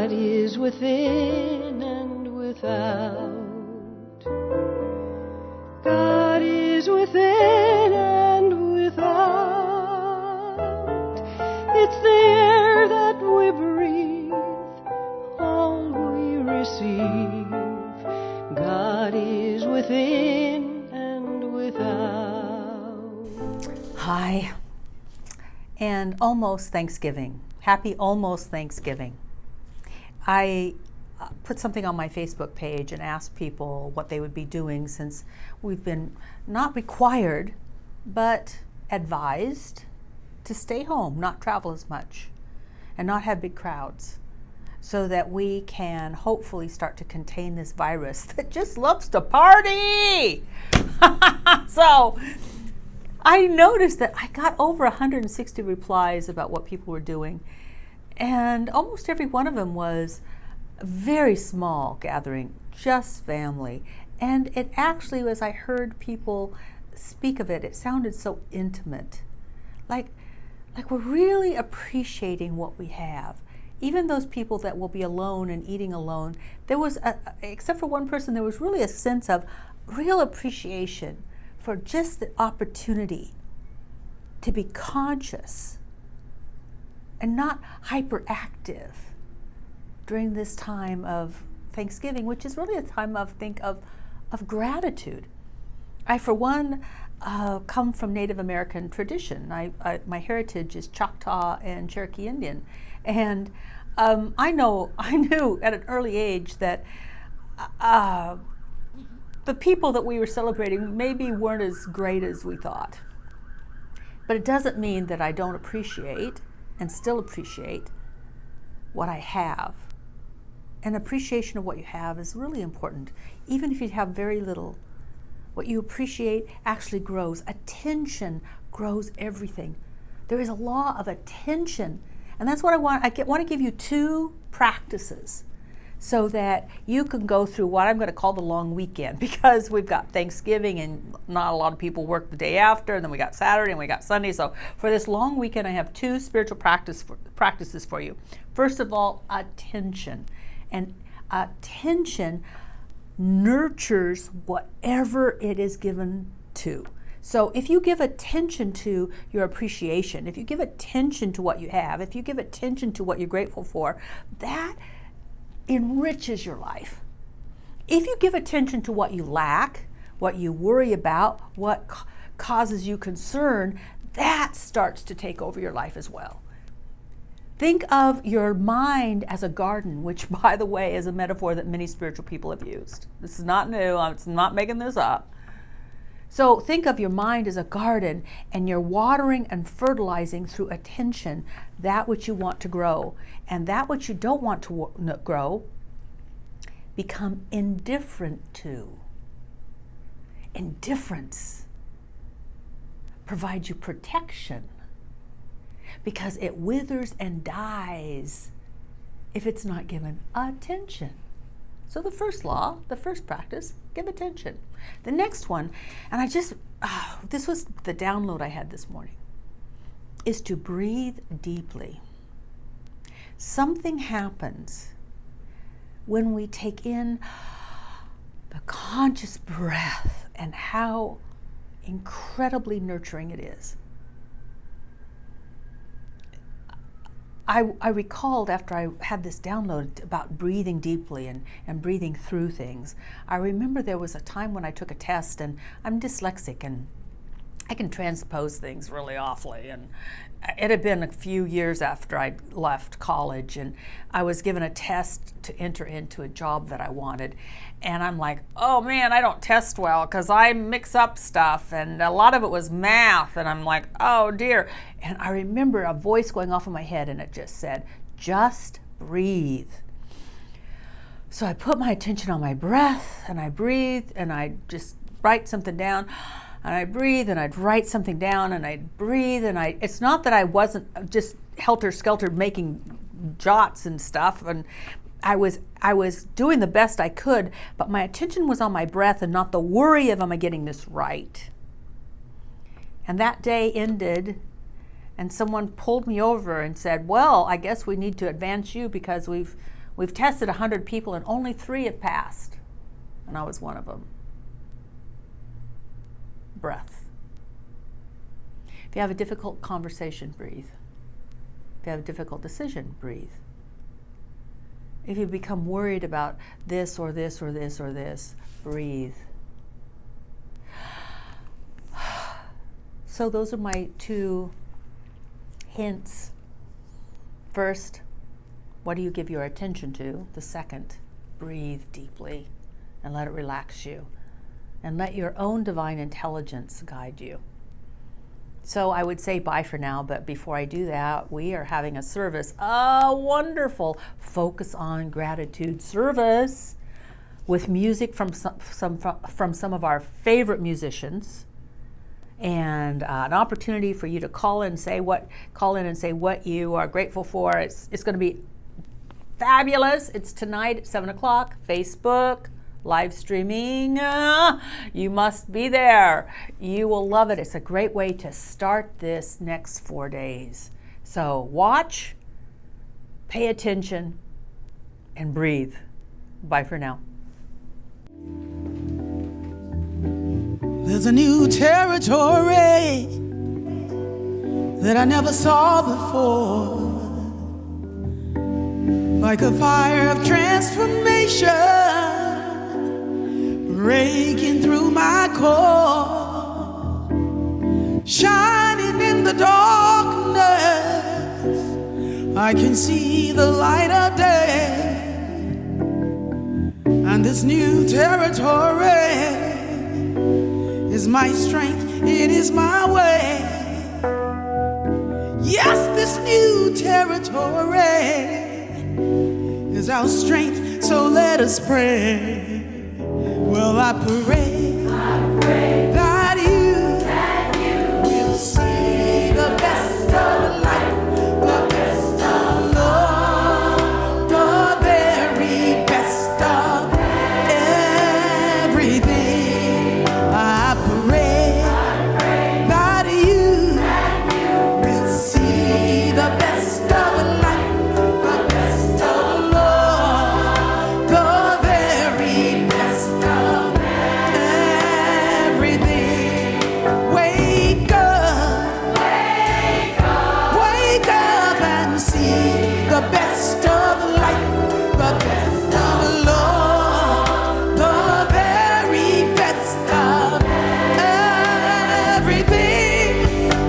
God is within and without. God is within and without. It's the air that we breathe, all we receive. God is within and without. Hi, and almost Thanksgiving. Happy almost Thanksgiving. I put something on my Facebook page and asked people what they would be doing, since we've been not required, but advised to stay home, not travel as much, and not have big crowds, so that we can hopefully start to contain this virus that just loves to party. So I noticed that I got over 160 replies about what people were doing, and almost every one of them was a very small gathering, just family. And it actually, as I heard people speak of it, it sounded so intimate, like we're really appreciating what we have. Even those people that will be alone and eating alone, there was, except for one person, there was really a sense of real appreciation for just the opportunity to be conscious and not hyperactive during this time of Thanksgiving, which is really a time of gratitude. I, for one, come from Native American tradition. My heritage is Choctaw and Cherokee Indian, and I knew at an early age that the people that we were celebrating maybe weren't as great as we thought. But it doesn't mean that I don't appreciate and still appreciate what I have. And appreciation of what you have is really important. Even if you have very little, what you appreciate actually grows. Attention grows everything. There is a law of attention. And that's what I want. I want to give you two practices so that you can go through what I'm going to call the long weekend, because we've got Thanksgiving and not a lot of people work the day after, and then we got Saturday and we got Sunday. So for this long weekend, I have two spiritual practices for you. First of all, attention. And attention nurtures whatever it is given to. So if you give attention to your appreciation, if you give attention to what you have, if you give attention to what you're grateful for, that enriches your life. If you give attention to what you lack, what you worry about, what causes you concern, that starts to take over your life as well. Think of your mind as a garden, which, by the way, is a metaphor that many spiritual people have used. This is not new. I'm not making this up. So think of your mind as a garden, and you're watering and fertilizing through attention that which you want to grow, and that which you don't want to grow, become indifferent to. Indifference provides you protection, because it withers and dies if it's not given attention. So the first law, the first practice, give attention. The next one, and this was the download I had this morning, is to breathe deeply. Something happens when we take in the conscious breath, and how incredibly nurturing it is. I recalled, after I had this download about breathing deeply and breathing through things, I remember there was a time when I took a test, and I'm dyslexic and I can transpose things really awfully, and it had been a few years after I left college, and I was given a test to enter into a job that I wanted, and I'm like, oh man, I don't test well because I mix up stuff, and a lot of it was math, and I'm like, oh dear. And I remember a voice going off in my head, and it just said, just breathe. So I put my attention on my breath, and I breathed, and I just write something down. And I breathe, and I'd write something down, and I'd breathe, and it's not that I wasn't just helter-skelter making jots and stuff, and I was doing the best I could, but my attention was on my breath and not the worry of, am I getting this right? And that day ended, and someone pulled me over and said, well, I guess we need to advance you because we've We've tested 100 people and only 3 have passed. And I was one of them. Breath. If you have a difficult conversation, breathe. If you have a difficult decision, breathe. If you become worried about this or this or this or this, breathe. So those are my 2 hints. First, what do you give your attention to? The second, breathe deeply and let it relax you. And let your own divine intelligence guide you. So I would say bye for now, but before I do that, we are having a service, a wonderful Focus on Gratitude service with music from some of our favorite musicians, and an opportunity for you to call in and say what you are grateful for. It's going to be fabulous. It's tonight at 7 o'clock, Facebook. Live streaming, you must be there. You will love it. It's a great way to start this next 4 days. So watch, pay attention, and breathe. Bye for now. There's a new territory that I never saw before, like a fire of transformation breaking through my core, shining in the darkness. I can see the light of day, and this new territory is my strength, it is my way. Yes, this new territory is our strength, so let us pray. Well, I pray that you will see the best of life, the best of love, the very best of everything. I pray that you will see the best of life, the best of love, the very best of everything. Wake up, wake up and see the best of life, the best of love, the very best of everything.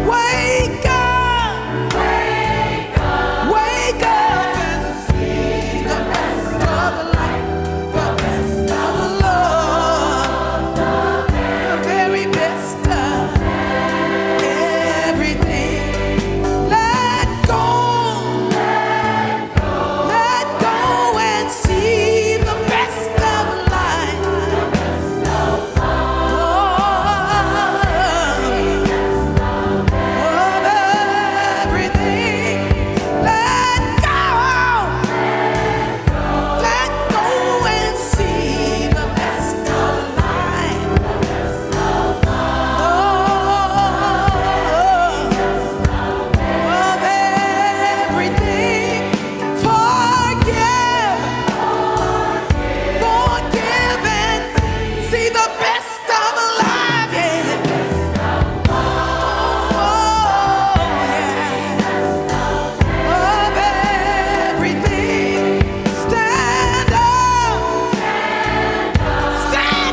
Wake up, wake up and see the best of life, the best of love, the very best of everything. Let go, let go and see the best of life, of everything. Let go and see the best of life, of everything. Forgive and see the best of life. Of everything. Stand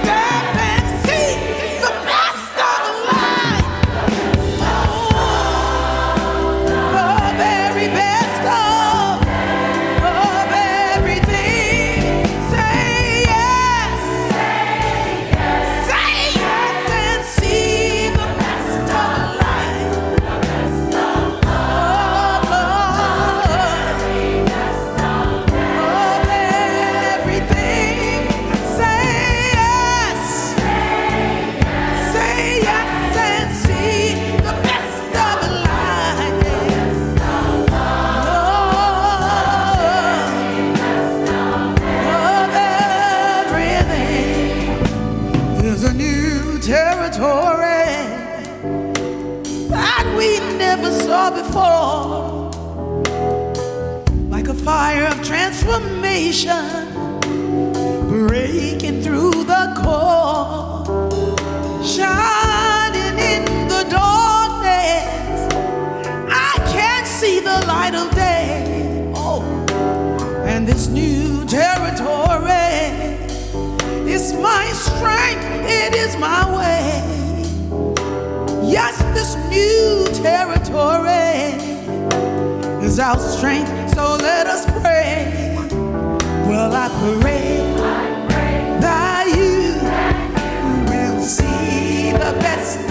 up and see the best of life. The very best of everything. Say yes, and see the best of life, of everything. Say yes, and see the best of life, of everything. There's a new territory that we never saw before, like a fire of transformation breaking through the core, shining in the darkness. I can't see the light of day. Oh, and this new territory is my strength, it is my way. Yes, this new territory is our strength, so let us pray. Well, I pray that you will see the best